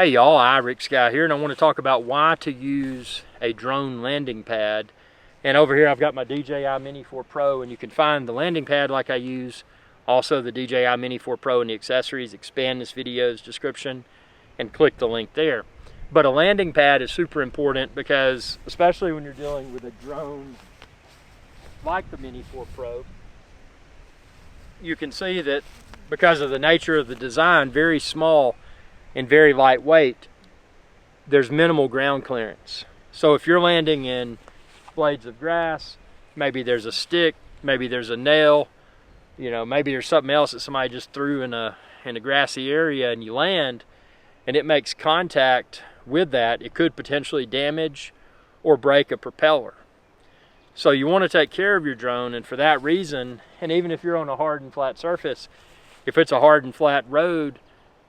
Hey y'all, Rick Sky here, and I want to talk about why to use a drone landing pad. And over here I've got my DJI Mini 4 Pro, and you can find the landing pad like I use, also the DJI Mini 4 Pro and the accessories. Expand this video's description and click the link there. But a landing pad is super important because, especially when you're dealing with a drone like the Mini 4 Pro, you can see that because of the nature of the design, very small and very lightweight, there's minimal ground clearance. So if you're landing in blades of grass, maybe there's a stick, maybe there's a nail, maybe there's something else that somebody just threw in a grassy area, and you land and it makes contact with that, it could potentially damage or break a propeller. So you want to take care of your drone, and for that reason, and even if you're on a hard and flat surface, if it's a hard and flat road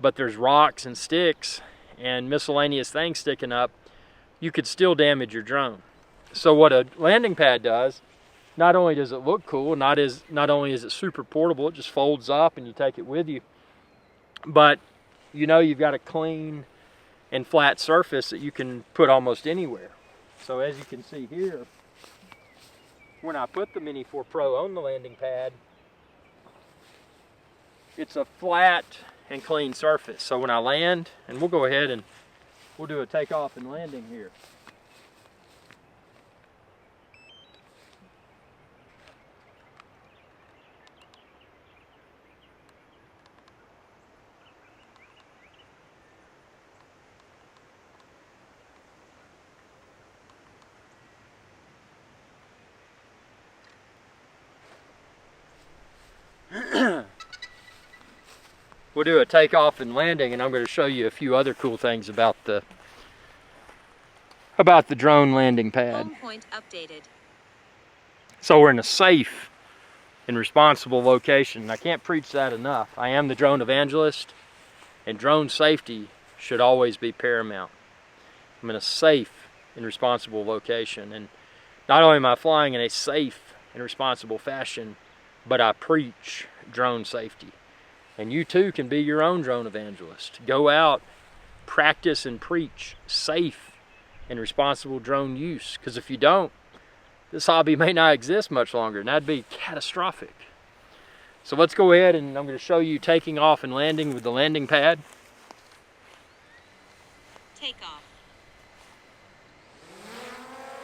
but there's rocks and sticks and miscellaneous things sticking up, you could still damage your drone. So what a landing pad does, not only does it look cool, not only is it super portable, it just folds up and you take it with you, but you've got a clean and flat surface that you can put almost anywhere. So as you can see here, when I put the Mini 4 Pro on the landing pad, it's a flat and clean surface. So when I land, and we'll go ahead and we'll do a takeoff and landing here. We'll do a takeoff and landing, and I'm going to show you a few other cool things about the drone landing pad. Home point updated. So we're in a safe and responsible location. I can't preach that enough. I am the drone evangelist, and drone safety should always be paramount. I'm in a safe and responsible location, and not only am I flying in a safe and responsible fashion, but I preach drone safety. And you too can be your own drone evangelist. Go out, practice and preach safe and responsible drone use. Because if you don't, this hobby may not exist much longer, and that'd be catastrophic. So let's go ahead, and I'm going to show you taking off and landing with the landing pad. Takeoff.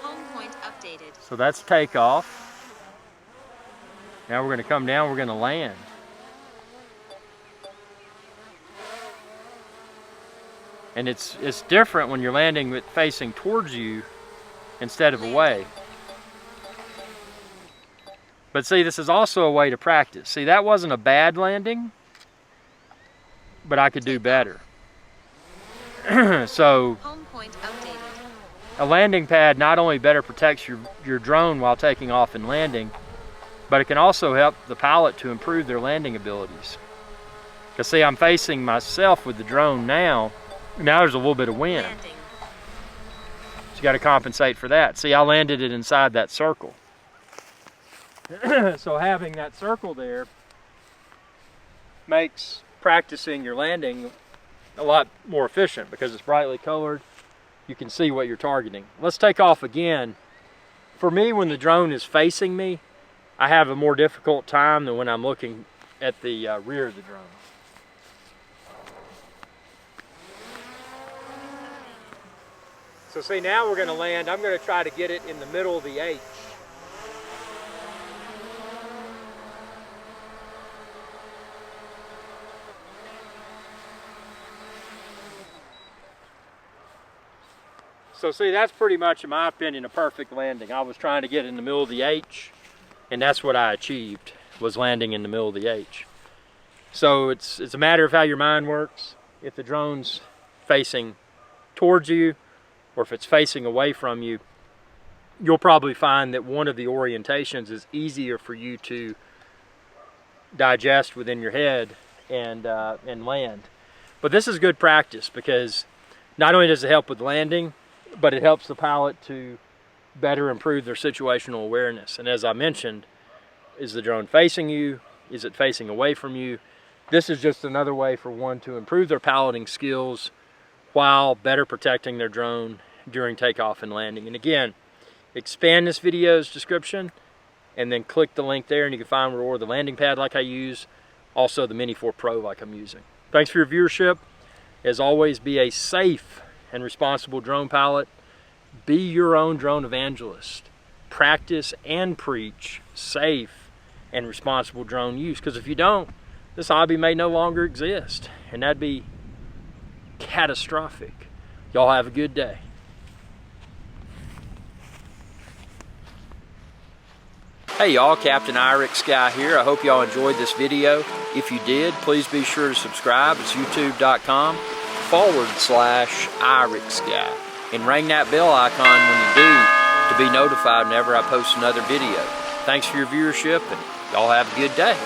Home point updated. So that's takeoff. Now we're going to come down, we're going to land. And it's different when you're landing with facing towards you instead of away. But see, this is also a way to practice. See, that wasn't a bad landing, but I could do better. So Home point updated. a landing pad not only better protects your drone while taking off and landing, but it can also help the pilot to improve their landing abilities. Because see, I'm facing myself with the drone now. Now there's a little bit of wind. Landing. So you got to compensate for that. See, I landed it inside that circle. So having that circle there makes practicing your landing a lot more efficient because it's brightly colored. You can see what you're targeting. Let's take off again. For me, when the drone is facing me, I have a more difficult time than when I'm looking at the rear of the drone. So see, now we're going to land. I'm going to try to get it in the middle of the H. So see, that's pretty much, in my opinion, a perfect landing. I was trying to get in the middle of the H, and that's what I achieved, was landing in the middle of the H. So it's a matter of how your mind works. If the drone's facing towards you, or if it's facing away from you, you'll probably find that one of the orientations is easier for you to digest within your head and land. But this is good practice because not only does it help with landing, but it helps the pilot to better improve their situational awareness. And as I mentioned, is the drone facing you? Is it facing away from you? This is just another way for one to improve their piloting skills while better protecting their drone during takeoff and landing. And again, expand this video's description and then click the link there and you can find where the landing pad like I use, also the Mini 4 Pro like I'm using. Thanks for your viewership. As always, be a safe and responsible drone pilot. Be your own drone evangelist. Practice and preach safe and responsible drone use, because if you don't, this hobby may no longer exist, and that'd be catastrophic. Y'all have a good day. Hey y'all, Captain Irix Guy here. I hope y'all enjoyed this video. If you did, please be sure to subscribe. It's youtube.com/Irix Guy. And ring that bell icon when you do to be notified whenever I post another video. Thanks for your viewership, and y'all have a good day.